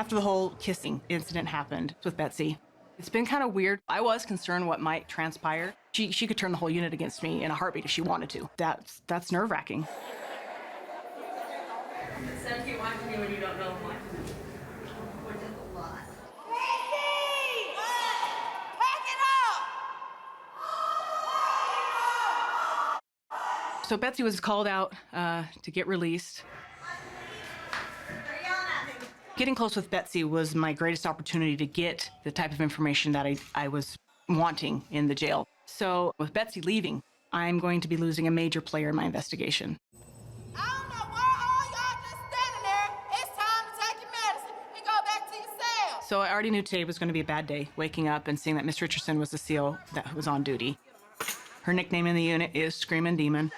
after the whole kissing incident happened with Betsy. It's been kind of weird. I was concerned what might transpire. She could turn the whole unit against me in a heartbeat if she wanted to. That's nerve-wracking. Sometimes you want to me when you don't know what. Which is a lot. Hey! Pack it up! So Betsy was called out to get released. Getting close with Betsy was my greatest opportunity to get the type of information that I was wanting in the jail. So with Betsy leaving, I'm going to be losing a major player in my investigation. I don't know why all y'all just standing there. It's time to take your medicine and go back to your cell. So I already knew today was going to be a bad day, waking up and seeing that Miss Richardson was the SEAL that was on duty. Her nickname in the unit is Screamin' Demon.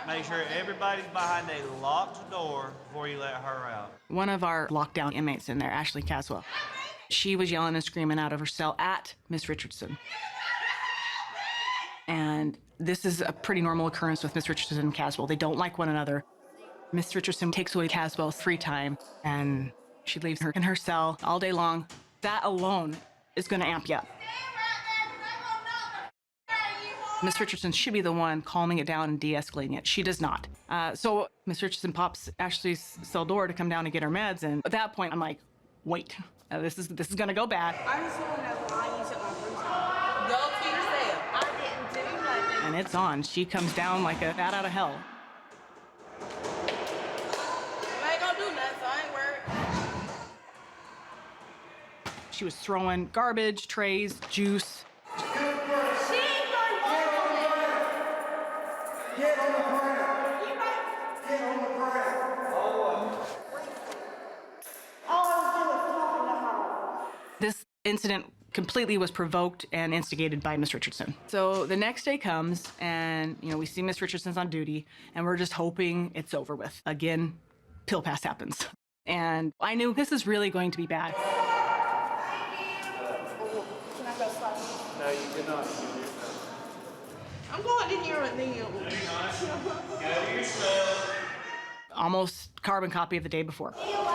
Make sure everybody's behind a locked door before you let her out. One of our lockdown inmates in there, Ashley Caswell, she was yelling and screaming out of her cell at Miss Richardson. And this is a pretty normal occurrence with Miss Richardson and Caswell. They don't like one another. Miss Richardson takes away Caswell's free time, and she leaves her in her cell all day long. That alone is going to amp you up. Miss Richardson should be the one calming it down and de-escalating it. She does not. So Miss Richardson pops Ashley's cell door to come down and get her meds, and at that point, I'm like, wait, this is gonna go bad. I just want to know why you took my free time. Go to your cell. I didn't do nothing. And it's on. She comes down like a bat out of hell. I ain't gonna do nothing, so I ain't worried. She was throwing garbage, trays, juice. Get on the ground! Get on the ground! All I was doing was talking to her. This incident completely was provoked and instigated by Miss Richardson. So the next day comes, and we see Miss Richardson's on duty, and we're just hoping it's over with. Again, pill pass happens. And I knew this is really going to be bad. Can I go slide? No, you did not. I'm going to hear it then. Go to your cell. Almost carbon copy of the day before. Didn't nobody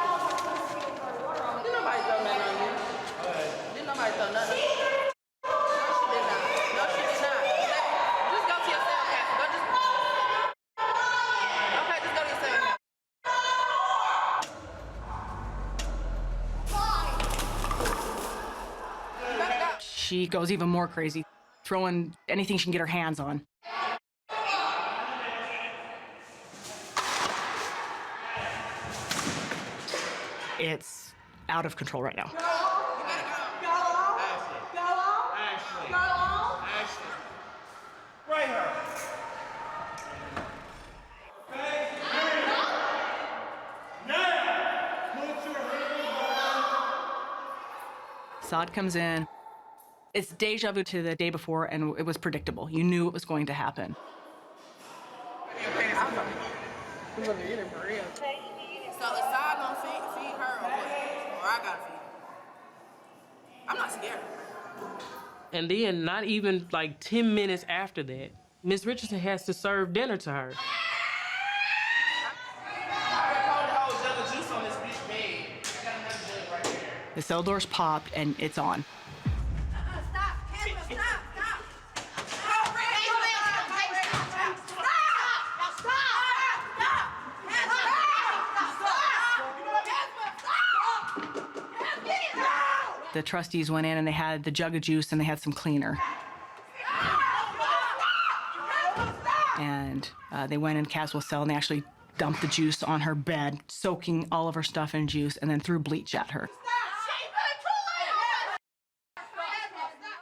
throw nothing on you. Didn't nobody throw nothing on you. No, she did not. No, she did not. Just go to your cell, Cassie. Okay, just go to your cell. She goes even more crazy, throwing anything she can get her hands on. It's out of control right now. Right her. Saad comes in. It's deja vu to the day before, and it was predictable. You knew it was going to happen. So is Saad gonna feed her or what? Or I gotta feed her? I'm not scared. And then not even like 10 minutes after that, Miss Richardson has to serve dinner to her. The cell doors popped, and it's on. The trustees went in and they had the jug of juice and they had some cleaner. And they went in Caswell's cell and they actually dumped the juice on her bed, soaking all of her stuff in juice, and then threw bleach at her.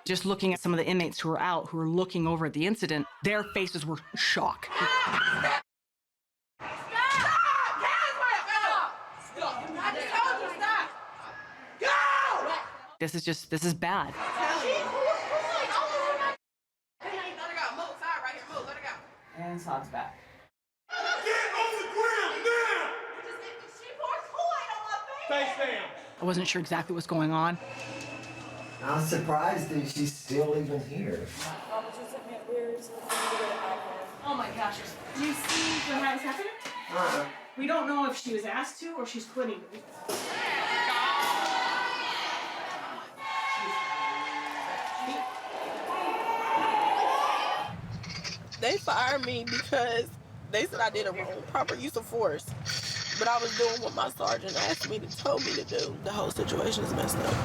Just looking at some of the inmates who were out, who were looking over at the incident, their faces were shock. This is bad. And Saad's back. Get on the ground now! Face down! I wasn't sure exactly what's going on. I'm surprised that she's still even here. Oh my gosh. Do you see what has happened? We don't know if she was asked to or she's quitting. They fired me because they said I did a wrong, proper use of force. But I was doing what my sergeant told me to do. The whole situation is messed up.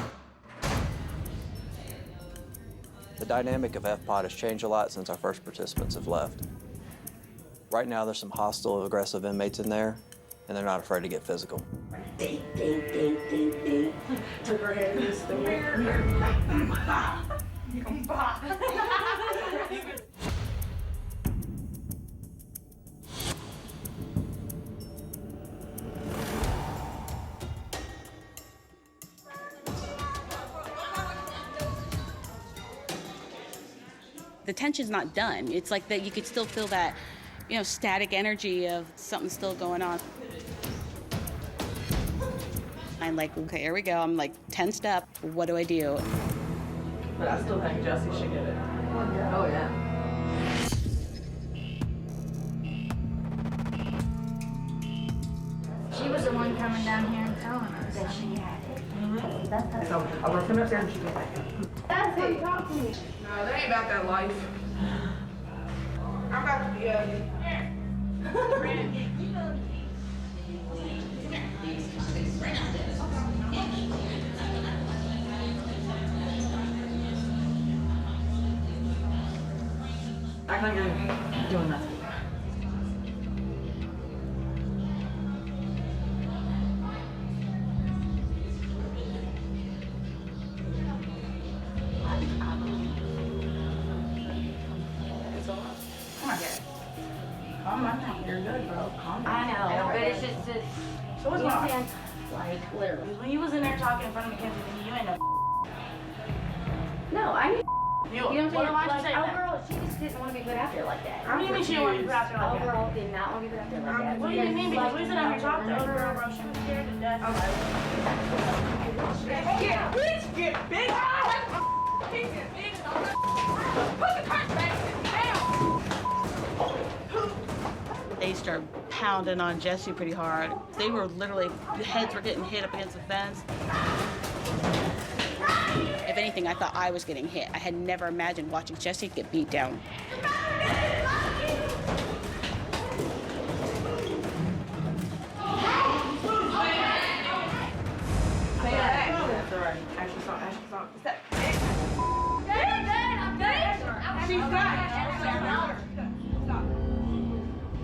The dynamic of FPOD has changed a lot since our first participants have left. Right now, there's some hostile, aggressive inmates in there, and they're not afraid to get physical. Ding, ding, ding, ding, ding. Took her head to the mirror. The tension's not done. It's like that you could still feel that, you know, static energy of something still going on. I'm like, okay, here we go. I'm like tensed up. What do I do? But I still think Jesse should get it. Oh, yeah. She was the one coming down here and telling us that she had it. So I will come up there and she goes back. That's it. Talk to me. No, they ain't about that life. I'm about to be Act like you're doing nothing. Calm down. You're good, bro. Calm down. I know, but it's just So what's wrong? like literally. When you was in there talking in front of Mackenzie, you ain't no. No, I mean, You you know what I'm saying? why'd you Like, say oh that? girl, she just didn't want to be put out there like that. What do you mean she didn't want to be put out there Oh like that? girl did not want to be put out there like that. What do you mean? Because we sit down here and talk to oh girl, bro. She was scared to death. Yeah, bitch, get big. Put the cards back down. They started pounding on Jesse pretty hard. They were literally, the heads were getting hit up against the fence. If anything, I thought I was getting hit. I had never imagined watching Jesse get beat down. That's all right. Ashley saw. She's done.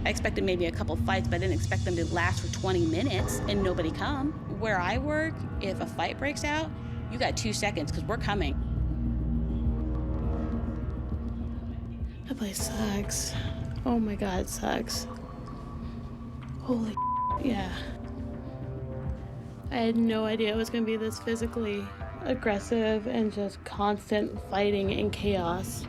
I expected maybe a couple fights, but I didn't expect them to last for 20 minutes and nobody come. Where I work, if a fight breaks out, you got 2 seconds because we're coming. That place sucks. Oh my God, it sucks. Holy yeah. I had no idea it was gonna be this physically aggressive and just constant fighting and chaos.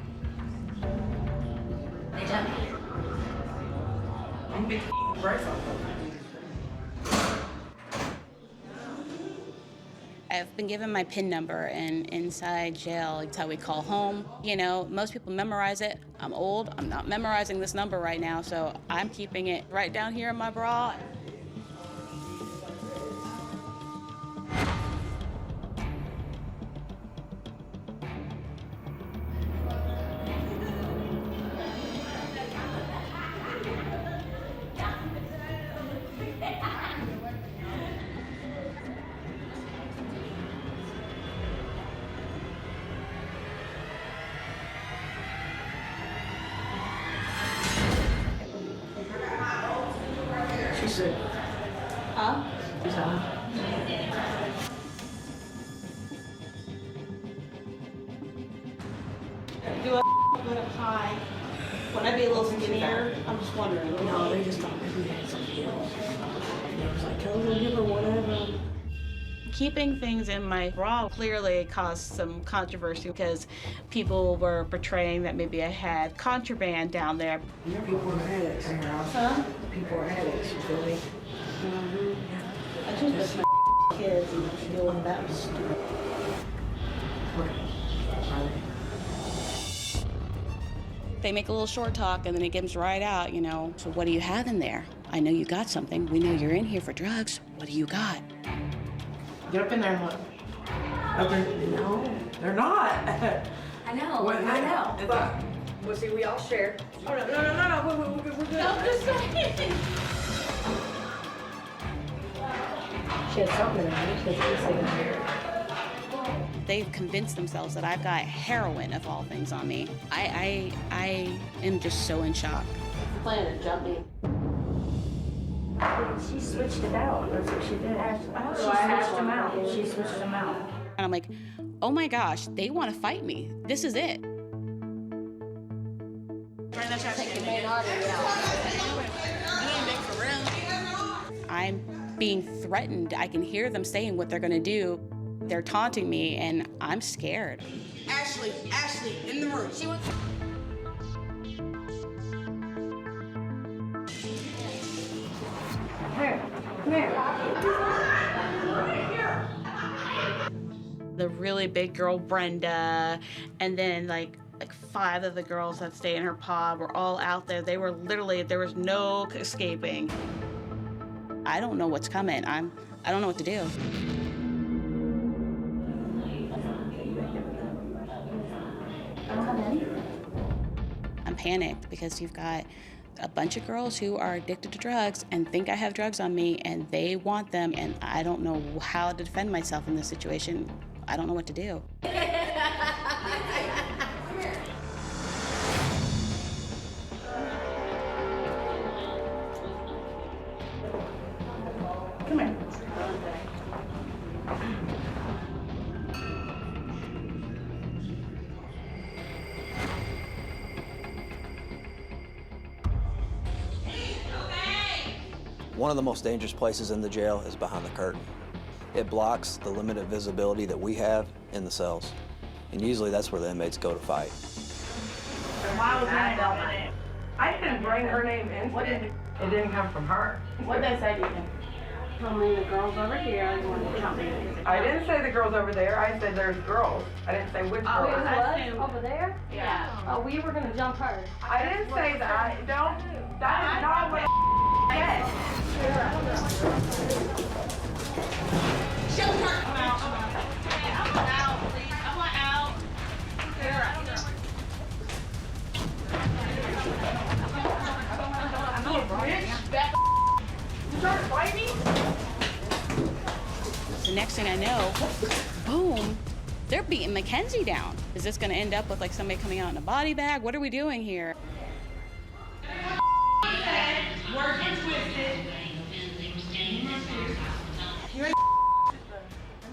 I've been given my PIN number, and inside jail, it's how we call home. You know, most people memorize it. I'm old, I'm not memorizing this number right now, so I'm keeping it right down here in my bra. She's sick. Huh? She's high. Do I put up high? Would I be a little skinnier? I'm just wondering. No, they just thought maybe we had some pills. And it was like, tell her, give her whatever. Keeping things in my bra clearly caused some controversy because people were portraying that maybe I had contraband down there. People are addicts. Huh? People are addicts, you feel me? I just miss my kids and deal with that. They make a little short talk and then it gives right out, you know. So what do you have in there? I know you got something. We know you're in here for drugs. What do you got? Get up in there and look. Up in, no, they're not. I know, What, I know. It's like, Well, see, we all share. Oh, no, we're good. No, I'm just saying. She had something in her. She had something in her. They've convinced themselves that I've got heroin, of all things, on me. I am just so in shock. Planning to jump me. She switched it out. That's what she did. She switched them out. She switched them out. And I'm like, oh my gosh, they want to fight me. This is it. I'm being threatened. I can hear them saying what they're gonna do. They're taunting me, and I'm scared. Ashley, in the room. She was. Come here. The really big girl, Brenda, and then like 5 of the girls that stay in her pod were all out there. They were literally, there was no escaping. I don't know what's coming. I don't know what to do. I'm panicked because you've got a bunch of girls who are addicted to drugs and think I have drugs on me, and they want them, and I don't know how to defend myself in this situation. I don't know what to do. Come here. One of the most dangerous places in the jail is behind the curtain. It blocks the limited visibility that we have in the cells. And usually that's where the inmates go to fight. Why was that dominant? I didn't bring her name in. It didn't come from her. What they say to you? Told me the girls over here. You want to jump me? I didn't say the girls over there. I said there's girls. I didn't say which girls. What? Over there? Yeah. Oh, we were gonna jump her. I didn't say that. Don't. That is not what I said. The next thing I know, boom, they're beating Mackenzie down. Is this gonna end up with like somebody coming out in a body bag? What are we doing here? Working twisted. You're a and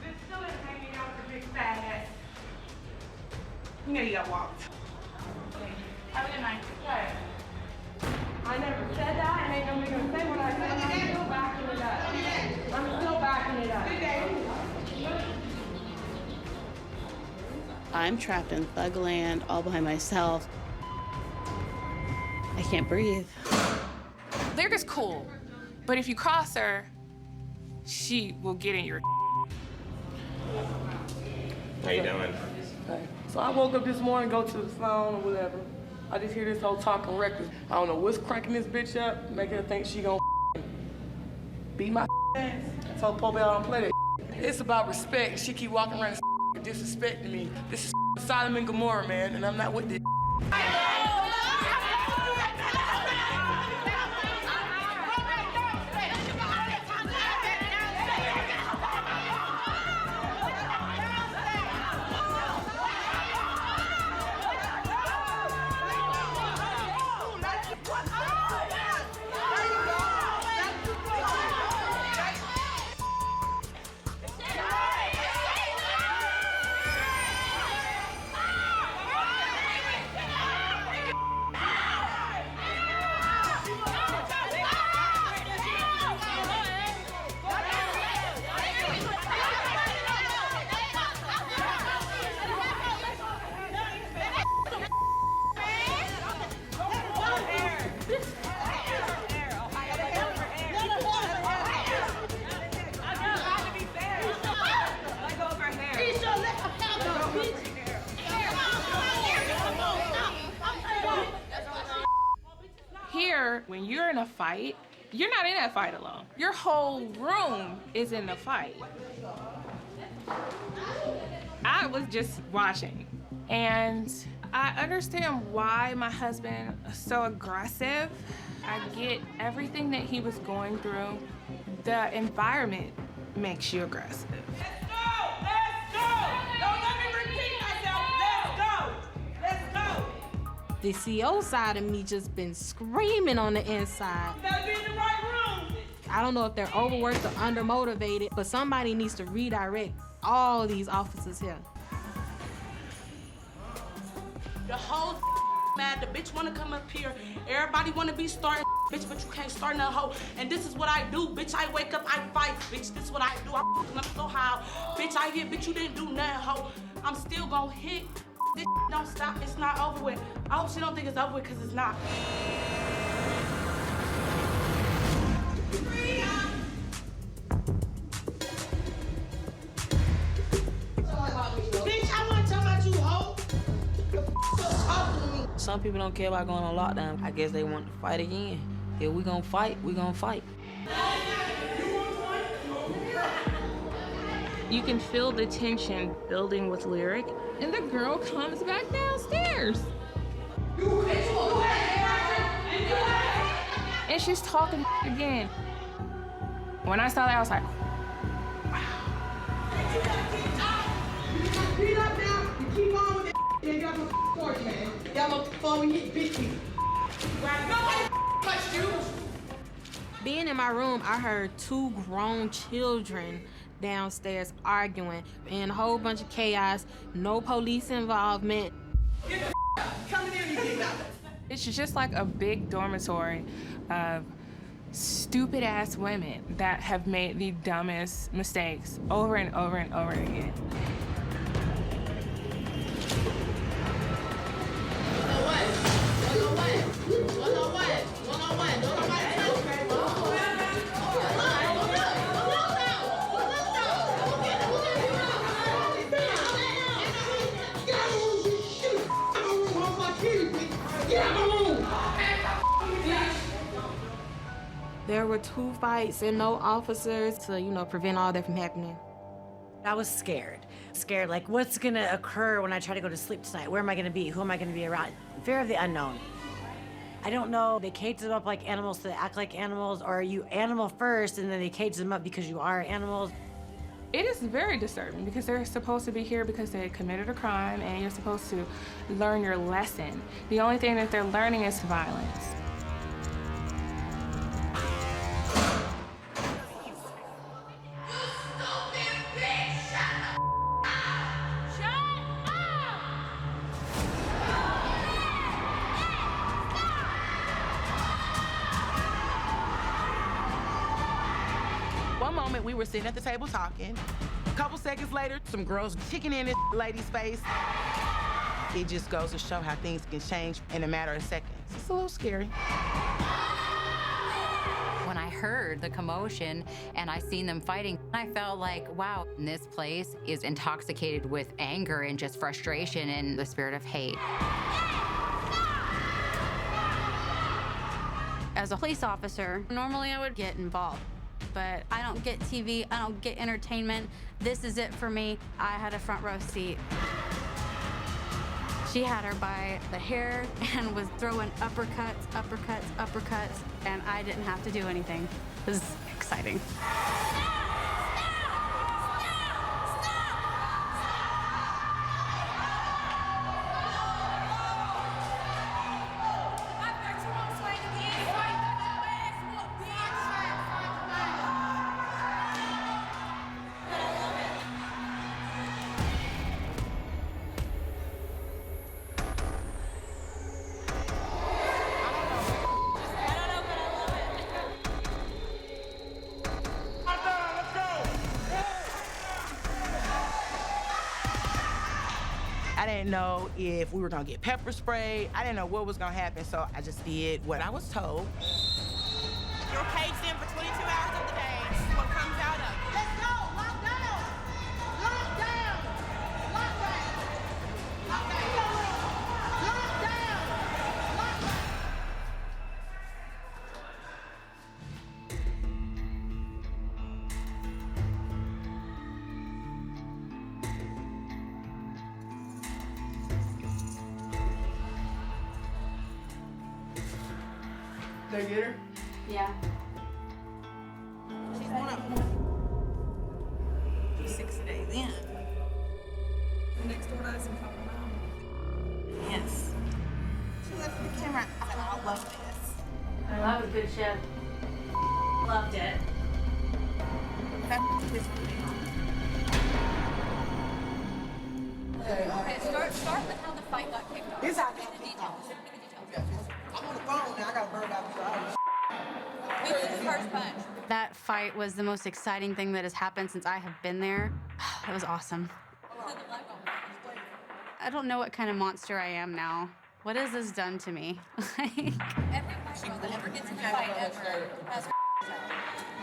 this still isn't hanging out with your big fat ass. You know you got walked. Have a good night. Okay. I never said that, and ain't nobody gonna say what I said. I'm still backing it up. I'm still backing it up. I'm trapped in thug land all by myself. I can't breathe. They're just cool, but if you cross her, she will get in your. How you doing? Okay. So I woke up this morning, go to the phone or whatever. I just hear this whole talking reckless. I don't know what's cranking this bitch up, making her think she gonna beat my ass. I told Pope I don't play that. It's about respect. She keep walking around and disrespecting me. This is Sodom and Gomorrah, man, and I'm not with this. Here, when you're in a fight, you're not in that fight alone. Your whole room is in the fight. I was just watching, and I understand why my husband is so aggressive. I get everything that he was going through. The environment makes you aggressive. Let's go! Let's go! Don't let me repeat myself. Let's go! Let's go! The CO side of me just been screaming on the inside. You better be in the right room. I don't know if they're overworked or undermotivated, but somebody needs to redirect all these officers here. The whole mad, the bitch wanna come up here. Everybody wanna be starting bitch, but you can't start no hoe. And this is what I do, bitch. I wake up, I fight, bitch. This is what I do. I'm so high. Bitch, I hit, bitch, you didn't do nothing, hoe. I'm still gonna hit. This don't stop, it's not over with. I hope she don't think it's over with, cause it's not. Bitch, I wanna talk about you, hoe. Some people don't care about going on lockdown. I guess they want to fight again. If we gonna fight, we gonna fight. You can feel the tension building with Lyric, and the girl comes back downstairs. And she's talking again. When I saw that, I was like, Beat up now. You keep on with it. You got no court, man. Y'all know before we hit big people. Nobody touched you. Being in my room, I heard 2 grown children downstairs arguing and a whole bunch of chaos, no police involvement. Get the coming in and getting out. it's just like a big dormitory of stupid ass women that have made the dumbest mistakes over and over and over again. There were 2 fights and no officers to, prevent all that from happening. I was scared. Scared, like, what's gonna occur when I try to go to sleep tonight? Where am I gonna be? Who am I gonna be around? Fear of the unknown. I don't know, they cage them up like animals so they act like animals, or are you animal first and then they cage them up because you are animals? It is very disturbing because they're supposed to be here because they committed a crime and you're supposed to learn your lesson. The only thing that they're learning is violence. One moment we were sitting at the table talking. A couple seconds later, some girls kicking in this lady's face. It just goes to show how things can change in a matter of seconds. It's a little scary. When I heard the commotion and I seen them fighting, I felt like, wow, this place is intoxicated with anger and just frustration and the spirit of hate. As a police officer, normally I would get involved, but I don't get TV, I don't get entertainment. This is it for me. I had a front row seat. She had her by the hair and was throwing uppercuts, uppercuts, uppercuts, and I didn't have to do anything. It was exciting. I didn't know if we were gonna get pepper spray. I didn't know what was gonna happen, so I just did what I was told. You're caged in for 22 hours of the day. This is what comes out of it. Let's go! Lock down! Lock down! Lock down! Lock down! Lock down! Lock down! They get her? Yeah. She's one of them. She's 60 days in. Next door to us in front of mom. Yes. She left the camera. I said, I love this. I love a good chef. Loved it. That pissed me off. Okay, start with how the fight got kicked off. This how it got kicked off. I'm on the phone now. I got a bird out Who threw the first punch? That fight was the most exciting thing that has happened since I have been there. It was awesome. I don't know what kind of monster I am now. What has this done to me? Every white girl that ever gets in a fight ever has her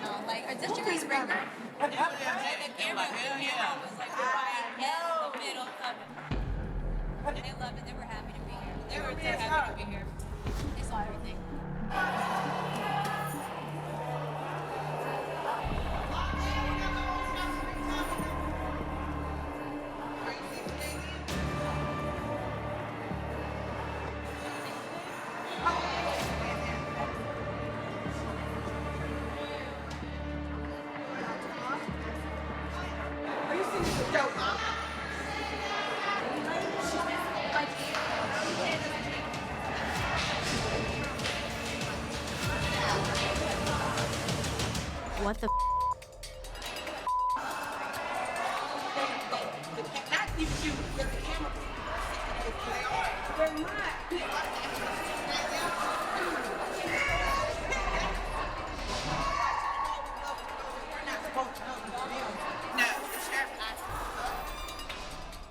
no, like, is this your guys' ringer? And the camera was like right in the middle of it. And they loved it. They were happy to be here. They were so happy to be here. They saw everything. What the Not even you, but the camera. They're not.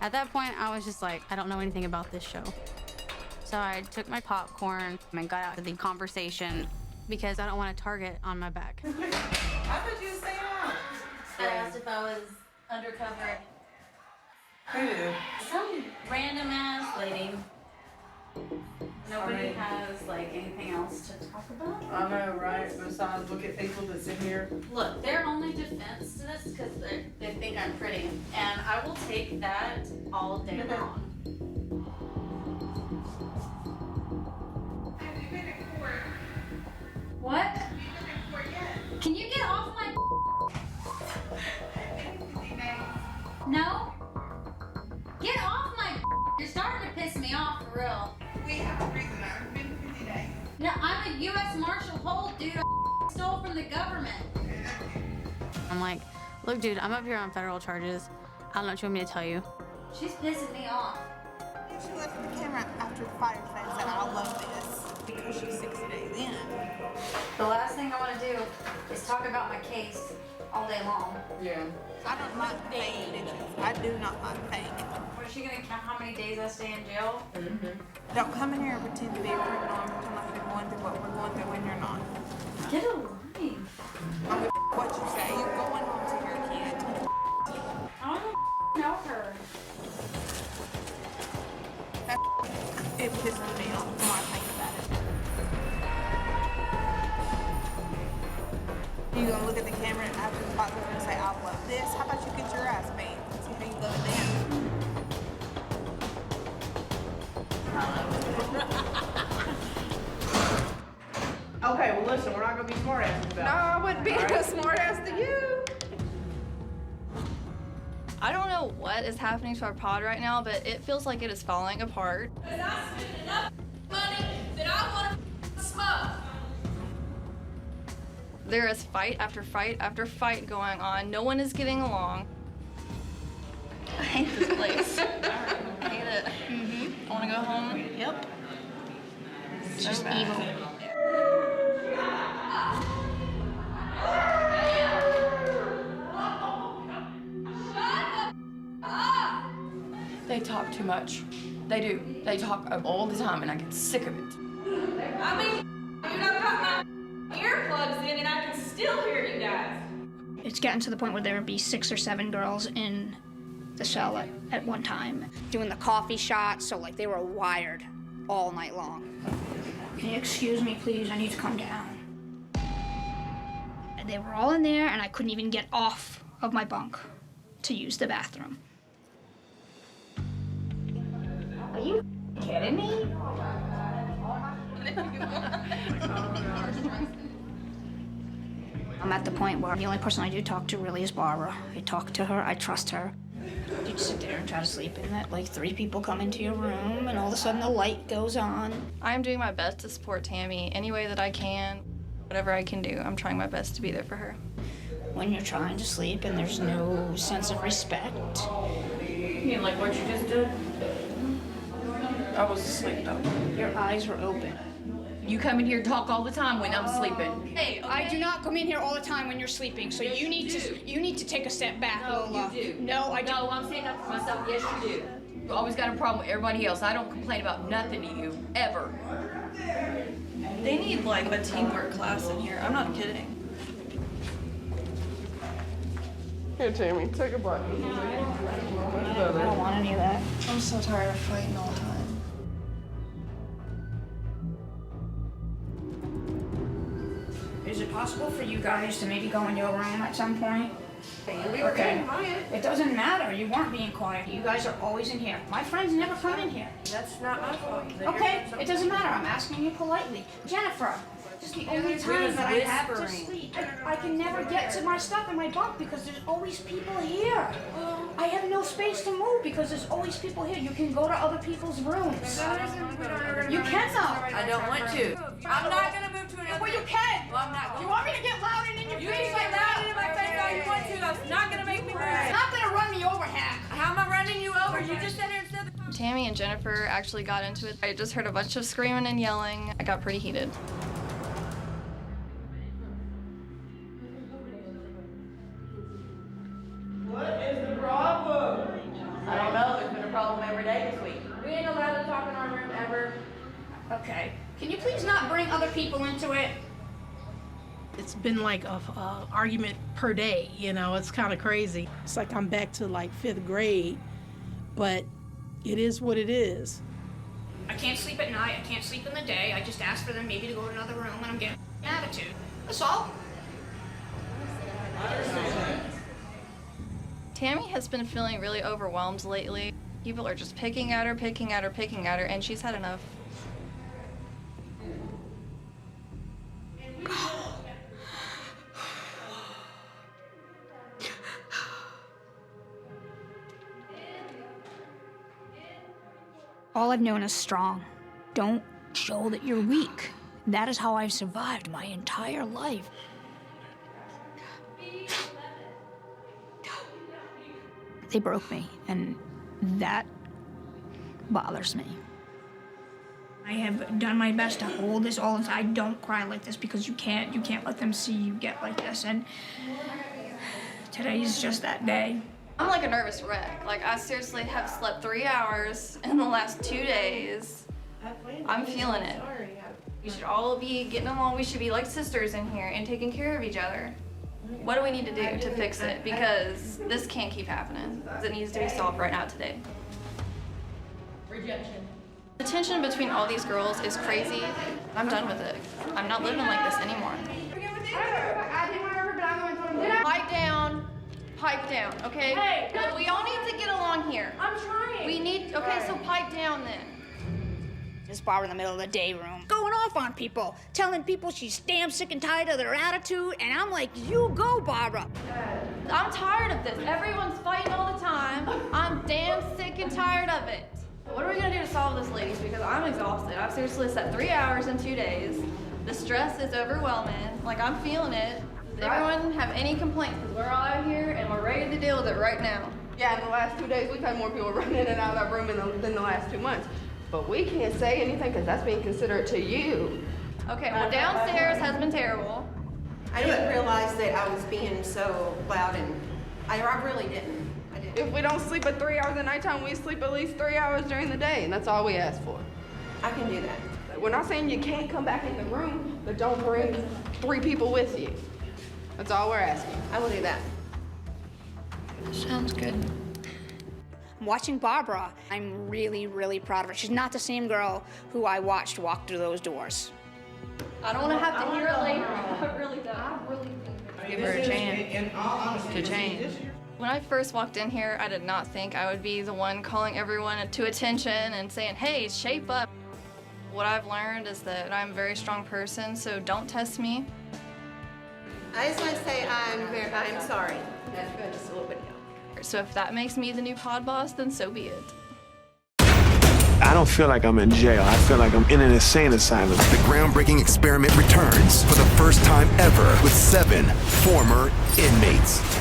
At that point, I was just like, I don't know anything about this show. So I took my popcorn and got out of the conversation because I don't want a target on my back. I thought you were saying I asked if I was undercover. Who? Some random ass lady. Nobody has like anything else to talk about. I know, right? Besides, look at people that's in here. Look, their only defense to this is because they think I'm pretty, and I will take that all day long. Have you been in court? What? Have you been in court yet? Can you get off my? No. Get off my. You're starting to piss me off for real. We have a reason. I've been 50 days. No, I'm a U.S. Marshal Holt, dude. I stole from the government. I'm like, look, dude, I'm up here on federal charges. I don't know what you want me to tell you. She's pissing me off. She left the camera after the fire and said, I love this because she's 60 days in. The last thing I want to do is talk about my case all day long. Yeah. I don't like fake bitches. I do not like fake. What, is she gonna count how many days I stay in jail? Mm-hmm. Don't come in here and pretend to be a criminal and pretend like you're going through what we're going through when you're not. Get a life. I'm gonna what you say. You're going home to your kid. I don't know her. It pisses me off when I think about it. You gonna look at the camera and after the box and say, I love this? How about you get your ass beat? See how you love it then. Okay, well listen, we're not gonna be smartasses about it. No, I wouldn't be a smart ass to you. I don't know what is happening to our pod right now, but it feels like it is falling apart. Because I spent enough money that I want to smoke. There is fight after fight after fight going on. No one is getting along. I hate this place. I hate it. Mm-hmm. I want to go home. Yep. It's just evil. They talk too much. They do. They talk all the time, and I get sick of it. I mean, dude, I've got my earplugs in and I can still hear you guys. It's gotten to the point where there would be 6 or 7 girls in the cell at one time. Doing the coffee shots, so like they were wired all night long. Can you excuse me, please? I need to come down. And they were all in there, and I couldn't even get off of my bunk to use the bathroom. Are you kidding me? I'm at the point where the only person I do talk to really is Barbara. I talk to her, I trust her. You just sit there and try to sleep and that like 3 people come into your room and all of a sudden the light goes on. I'm doing my best to support Tammy any way that I can. Whatever I can do, I'm trying my best to be there for her. When you're trying to sleep and there's no sense of respect. You mean like what you just did? I was asleep though. Your eyes were open. You come in here and talk all the time when I'm sleeping. Hey, okay. I do not come in here all the time when you're sleeping, so yes, you need to take a step back, No, Lola. you do. No, I don't. No, I'm saying up for myself. Yes, you do. You always got a problem with everybody else. I don't complain about nothing to you, ever. They need like a teamwork class in here. I'm not kidding. Here, Tammy, take a bite. I don't want any of that. I'm so tired of fighting all the time. Is it possible for you guys to maybe go into a room at some point? We were being quiet. It doesn't matter. You weren't being quiet. You guys are always in here. My friends never come in here. That's not my fault. Okay, it doesn't matter. I'm asking you politely. Jennifer, this is the only time that I have to sleep. I can never get to my stuff in my bunk because there's always people here. I have no space to move because there's always people here. You can go to other people's rooms. You cannot. I don't want to. I'm not gonna move to another. Well, you can. Well, I'm not going. You want me to get loud and in your You face can like get loud that? in my face all you want to. That's not gonna make me move. It's not gonna run me over, Hack. How am I running you over? You just sat there and said the Tammy and Jennifer actually got into it. I just heard a bunch of screaming and yelling. I got pretty heated. What is the problem? I don't know. There's been a problem every day this week. We ain't allowed to talk in our room ever. Okay. Can you please not bring other people into it? It's been like a argument per day, you know, it's kind of crazy. It's like I'm back to like 5th grade, but it is what it is. I can't sleep at night, I can't sleep in the day. I just asked for them maybe to go to another room and I'm getting an attitude. That's all. Tammy has been feeling really overwhelmed lately. People are just picking at her, and she's had enough. All I've known is strong. Don't show that you're weak. That is how I've survived my entire life. They broke me, and that bothers me. I have done my best to hold this all inside. Don't cry like this because you can't let them see you get like this. And today's just that day. I'm like a nervous wreck. Like, I seriously have slept 3 hours in the last 2 days. I'm feeling it. We should all be getting along. We should be like sisters in here and taking care of each other. What do we need to do to fix it? Because this can't keep happening. It needs to be solved right now today. Rejection. The tension between all these girls is crazy. I'm done with it. I'm not living like this anymore. Pipe down. Pipe down, okay? Hey! Well, we all need to get along here. I'm trying. We need, okay, so pipe down then. This bar in the middle of the day room, going off on people, telling people she's damn sick and tired of their attitude, and I'm like, you go, Barbara. I'm tired of this. Everyone's fighting all the time. I'm damn sick and tired of it. What are we gonna do to solve this, ladies? Because I'm exhausted. I've seriously slept 3 hours in 2 days. The stress is overwhelming. Like, I'm feeling it. Does everyone have any complaints? Because we're all out here and we're ready to deal with it right now. Yeah, in the last 2 days, we've had more people running in and out of that room than the last 2 months. But we can't say anything because that's being considerate to you. Okay, well, downstairs has been terrible. I didn't realize that I was being so loud, and I really didn't. If we don't sleep at 3 hours at nighttime, we sleep at least 3 hours during the day, and that's all we ask for. I can do that. We're not saying you can't come back in the room, but don't bring 3 people with you. That's all we're asking. I will do that. Sounds good. Watching Barbara, I'm really, really proud of her. She's not the same girl who I watched walk through those doors. I don't want to have to hear it later. I really don't. Give her a chance to change. When I first walked in here, I did not think I would be the one calling everyone to attention and saying, hey, shape up. What I've learned is that I'm a very strong person, so don't test me. I just want to say I'm sorry. That's good, just a little bit. So if that makes me the new pod boss, then so be it. I don't feel like I'm in jail. I feel like I'm in an insane asylum. The groundbreaking experiment returns for the first time ever with 7 former inmates.